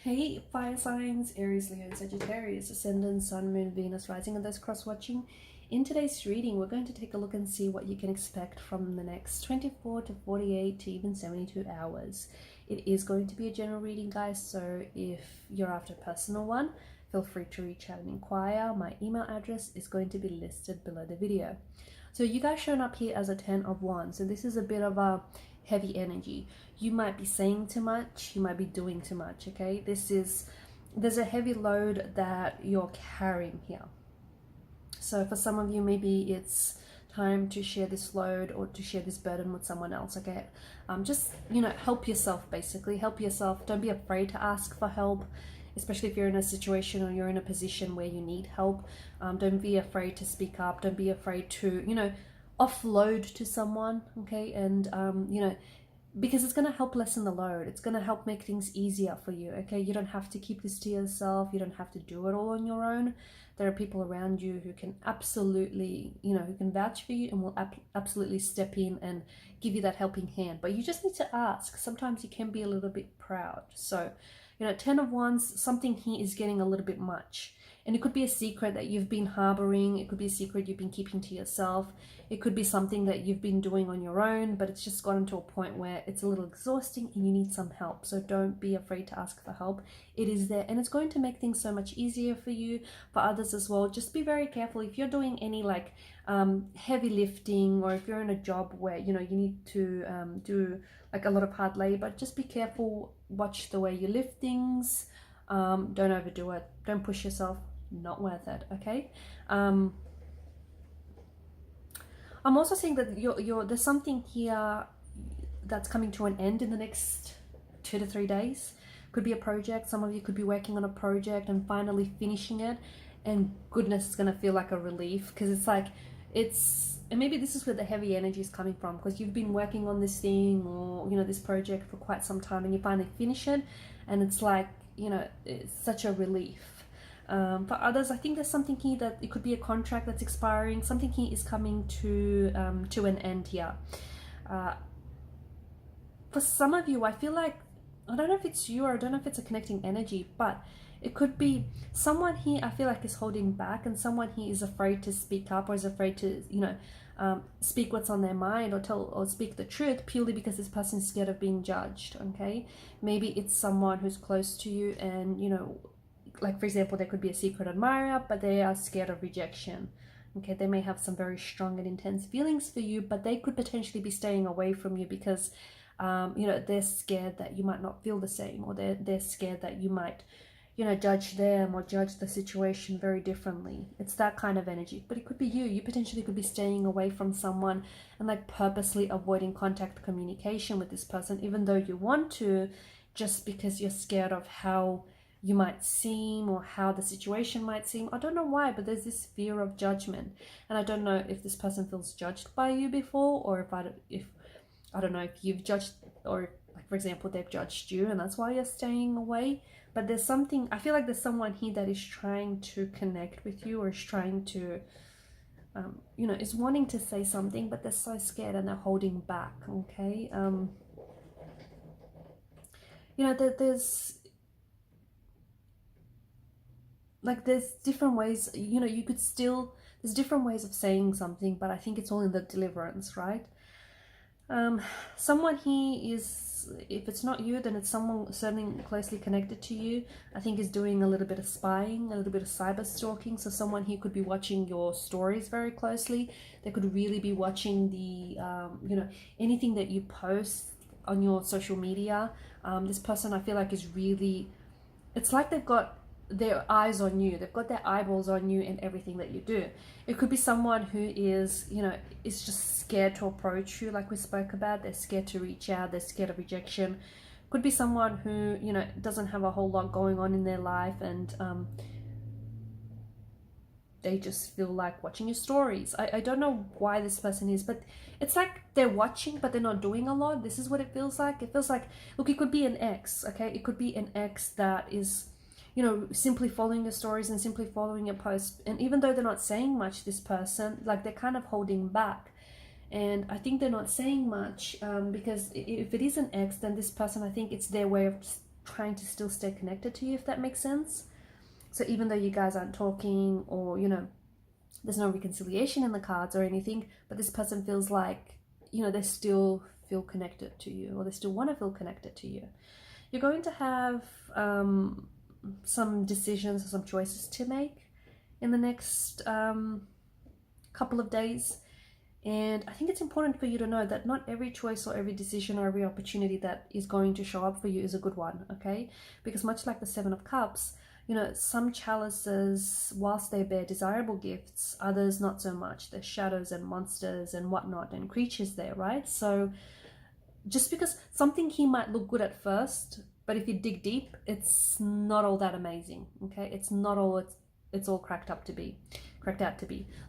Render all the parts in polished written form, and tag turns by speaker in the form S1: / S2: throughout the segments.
S1: Hey, fire signs, Aries, Leo, and Sagittarius, Ascendant, Sun, Moon, Venus, Rising, and those cross-watching. In today's reading, we're going to take a look and see what you can expect from the next 24 to 48 to even 72 hours. It is going to be a general reading, guys, so if you're after a personal one, feel free to reach out and inquire. My email address is going to be listed below the video. So you guys shown up here as a 10 of Wands, so this is a bit of a heavy energy. You might be saying too much, you might be doing too much, okay? There's a heavy load that you're carrying here. So for some of you, maybe it's time to share this load or to share this burden with someone else, okay? Just, help yourself, basically. Help yourself. Don't be afraid to ask for help, especially if you're in a situation or you're in a position where you need help. Don't be afraid to speak up. Don't be afraid to, offload to someone, okay? And, because it's going to help lessen the load. It's going to help make things easier for you, okay? You don't have to keep this to yourself. You don't have to do it all on your own. There are people around you who can absolutely, who can vouch for you and will absolutely step in and give you that helping hand. But you just need to ask. Sometimes you can be a little bit proud. So, 10 of Wands, something here is getting a little bit much. And it could be a secret that you've been harboring. It could be a secret you've been keeping to yourself. It could be something that you've been doing on your own, but it's just gotten to a point where it's a little exhausting and you need some help. So don't be afraid to ask for help. It is there and it's going to make things so much easier for you, for others as well. Just be very careful if you're doing any heavy lifting, or if you're in a job where, you need to do like a lot of hard labor. Just be careful. Watch the way you lift things. Don't overdo it. Don't push yourself. Not worth it, okay? I'm also seeing that there's something here that's coming to an end in the next 2 to 3 days. Could be a project. Some of you could be working on a project and finally finishing it, and goodness, it's going to feel like a relief, because and maybe this is where the heavy energy is coming from, because you've been working on this thing or this project for quite some time, and you finally finish it and it's like, it's such a relief. For others, I think there's something here that it could be a contract that's expiring. Something here is coming to an end here. For some of you, I feel like, I don't know if it's you or I don't know if it's a connecting energy, but it could be someone here I feel like is holding back, and someone here is afraid to speak up, or is afraid to, speak what's on their mind, or speak the truth, purely because this person is scared of being judged, okay? Maybe it's someone who's close to you and, like for example, there could be a secret admirer, but they are scared of rejection. Okay, they may have some very strong and intense feelings for you, but they could potentially be staying away from you because, they're scared that you might not feel the same, or they're scared that you might, judge them or judge the situation very differently. It's that kind of energy. But it could be you. You potentially could be staying away from someone and like purposely avoiding contact, communication with this person, even though you want to, just because you're scared of how you might seem or how the situation might seem. I don't know why, but there's this fear of judgment, and I don't know if this person feels judged by you before, or if I don't know if you've judged, or like for example they've judged you and that's why you're staying away. But there's something, I feel like there's someone here that is trying to connect with you, or is trying to is wanting to say something, but they're so scared and they're holding back, okay? There's different ways, there's different ways of saying something, but I think it's all in the deliverance, right? Someone here is, if it's not you, then it's someone certainly closely connected to you, I think is doing a little bit of spying, a little bit of cyber stalking. So someone here could be watching your stories very closely. They could really be watching the, anything that you post on your social media. This person, I feel like, is really, it's like they've got their eyes on you. They've got their eyeballs on you and everything that you do. It could be someone who is, is just scared to approach you, like we spoke about. They're scared to reach out. They're scared of rejection. Could be someone who, doesn't have a whole lot going on in their life, and they just feel like watching your stories. I don't know why this person is, but it's like they're watching, but they're not doing a lot. This is what it feels like. It feels like, look, it could be an ex, okay? It could be an ex that is, simply following your stories and simply following your posts. And even though they're not saying much, this person, like, they're kind of holding back. And I think they're not saying much because if it is an ex, then this person, I think it's their way of trying to still stay connected to you, if that makes sense. So even though you guys aren't talking, or, you know, there's no reconciliation in the cards or anything, but this person feels like, you know, they still feel connected to you, or they still want to feel connected to you. You're going to have some decisions or some choices to make in the next couple of days. And I think it's important for you to know that not every choice or every decision or every opportunity that is going to show up for you is a good one, okay? Because much like the Seven of Cups, you know, some chalices, whilst they bear desirable gifts, others not so much. There's shadows and monsters and whatnot and creatures there, right? So just because something here might look good at first, but if you dig deep, it's not all that amazing, okay? It's not all it's all cracked out to be.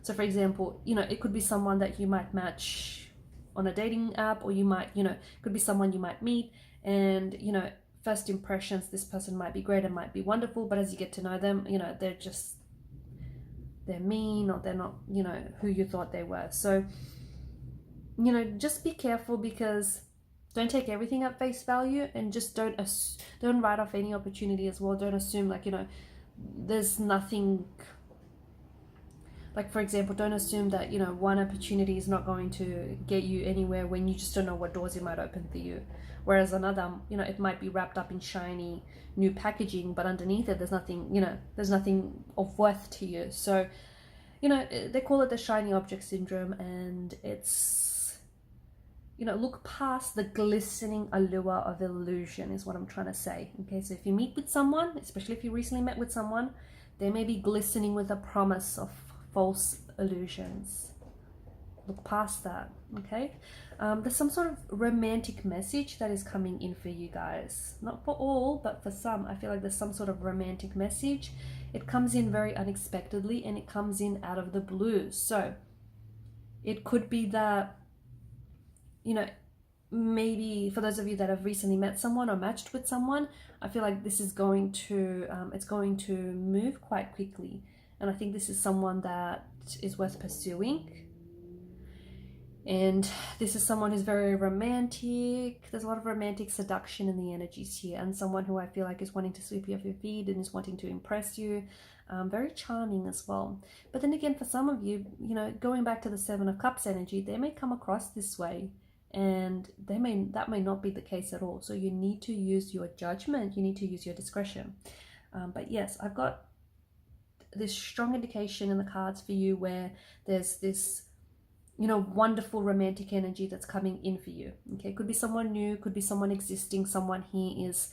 S1: So for example, you know, it could be someone that you might match on a dating app, or you might, you know, could be someone you might meet, and, you know, first impressions, this person might be great and might be wonderful, but as you get to know them, you know, they're mean, or they're not, you know, who you thought they were. So, you know, just be careful, because don't take everything at face value, and just don't write off any opportunity as well. Don't assume, like, you know, there's nothing. Like, for example, don't assume that, you know, one opportunity is not going to get you anywhere when you just don't know what doors it might open for you. Whereas another, you know, it might be wrapped up in shiny new packaging, but underneath it, there's nothing, you know, there's nothing of worth to you. So, you know, they call it the shiny object syndrome, and it's, you know, look past the glistening allure of illusion is what I'm trying to say. Okay, so if you meet with someone, especially if you recently met with someone, they may be glistening with a promise of false illusions. Look past that, okay? There's some sort of romantic message that is coming in for you guys. Not for all, but for some. I feel like there's some sort of romantic message. It comes in very unexpectedly, and it comes in out of the blue. So it could be that, you know, maybe for those of you that have recently met someone or matched with someone, I feel like this is going to, it's going to move quite quickly. And I think this is someone that is worth pursuing. And this is someone who's very romantic. There's a lot of romantic seduction in the energies here. And someone who I feel like is wanting to sweep you off your feet and is wanting to impress you. Very charming as well. But then again, for some of you, you know, going back to the Seven of Cups energy, they may come across this way. And that may not be the case at all. So you need to use your judgment. You need to use your discretion. But yes, I've got this strong indication in the cards for you where there's this, you know, wonderful romantic energy that's coming in for you. Okay, could be someone new, could be someone existing, someone he is,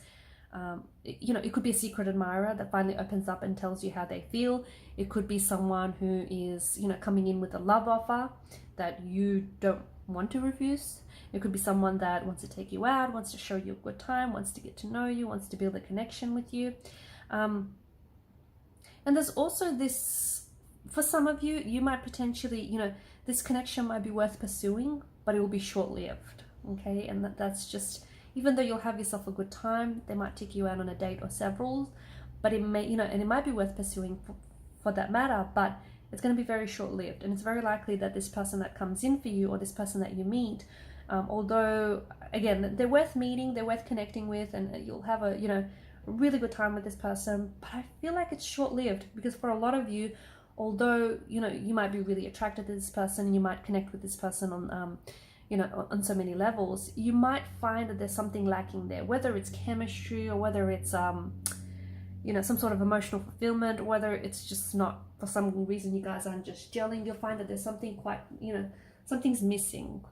S1: you know, it could be a secret admirer that finally opens up and tells you how they feel. It could be someone who is, you know, coming in with a love offer that you don't want to refuse. It could be someone that wants to take you out, wants to show you a good time, wants to get to know you, wants to build a connection with you. And there's also this, for some of you, you might potentially, you know, this connection might be worth pursuing, but it will be short-lived, okay? And that's just, even though you'll have yourself a good time, they might take you out on a date or several, but it may, you know, and it might be worth pursuing for that matter, but it's going to be very short-lived. And it's very likely that this person that comes in for you, or this person that you meet, although, again, they're worth meeting, they're worth connecting with, and you'll have a, you know, really good time with this person, but I feel like it's short-lived, because for a lot of you, although, you know, you might be really attracted to this person, you might connect with this person on, you know, on so many levels, you might find that there's something lacking there, whether it's chemistry, or whether it's, you know, some sort of emotional fulfillment, or whether it's just not, for some reason you guys aren't just gelling. You'll find that there's something quite, you know, something's missing.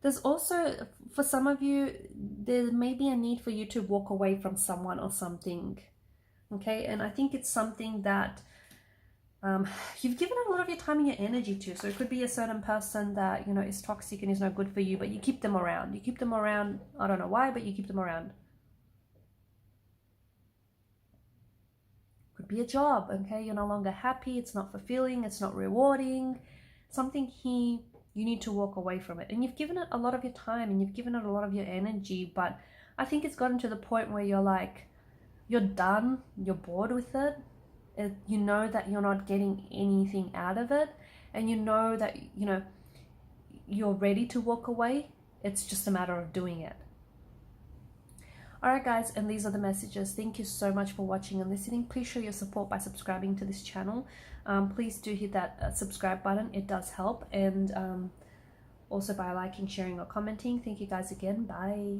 S1: There's also, for some of you, there may be a need for you to walk away from someone or something, okay? And I think it's something that you've given a lot of your time and your energy to. So it could be a certain person that, you know, is toxic and is not good for you, but you keep them around. You keep them around, I don't know why, but you keep them around. Could be a job, okay? You're no longer happy, it's not fulfilling, it's not rewarding. Something here, you need to walk away from it. And you've given it a lot of your time and you've given it a lot of your energy, but I think it's gotten to the point where you're like, you're done, you're bored with it. You know that you're not getting anything out of it, and you know that, you know, you're ready to walk away. It's just a matter of doing it. Alright guys, and these are the messages. Thank you so much for watching and listening. Please show your support by subscribing to this channel. Please do hit that subscribe button. It does help. And also by liking, sharing or commenting. Thank you guys again. Bye.